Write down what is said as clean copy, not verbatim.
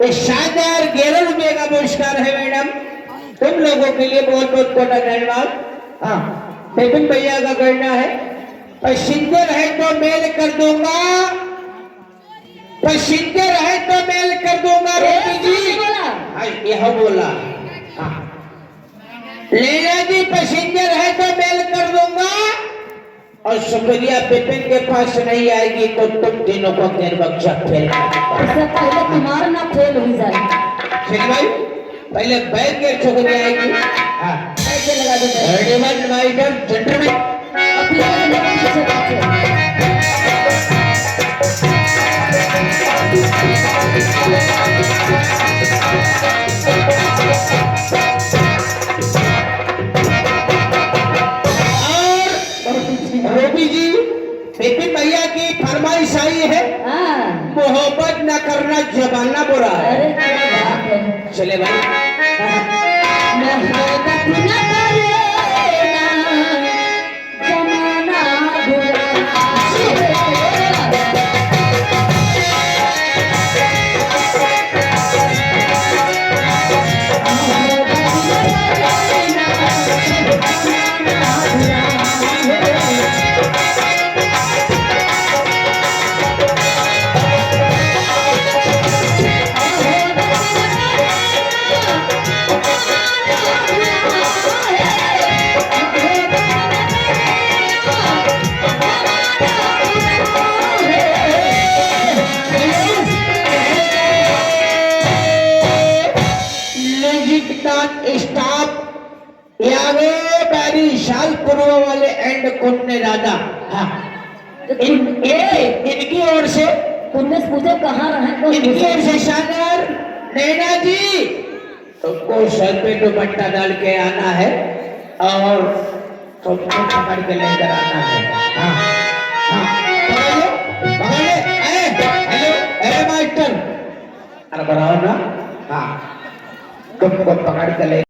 एक शानदार 11 रुपए का पुरस्कार है मैडम, तुम लोगों के लिए बहुत बहुत कोटा धन्यवाद। हाँ, विपिन भैया का करना है। पैसेंजर है तो मेल कर दूंगा, पैसेंजर है तो मेल कर दूंगा। रोटी जी बोला, यह बोला। हाँ, लेना जी पैसेंजर है तो मेल कर दूंगा, और शुक्रिया विपिन के पास नहीं आएगी तो तुम तीनों को निर्बख्शा फेल इससे पहले तुम्हारा ना फेल हो जाए। चलिए भाई, पहले बैग के शुक्रिया आएगी। हाँ, ऐसे लगा दो रेडीमेड माइटम जेंटलमैन रोबी जी, विपिन भैया की फरमाइश आई है, मोहब्बत न करना जमाना बुरा है। अरे क्या बात है। चले भाई, मोहब्बत न करना जमाना बुरा स्टाफ यावे बैरी शाल पूर्व वाले एंड कुन्ने दादा। हाँ, इनकी ओर से तुमने पूछे कहाँ रहे, इनकी ओर से शानदार नैना जी, तुमको सर पे दुपट्टा डाल के आना है और तुमको पकड़ के लेकर आना है। हाँ हाँ, पकड़ो पकड़ो, हेलो मास्टर, अरे बनाओ ना। हाँ, तुमको पकड़ के ले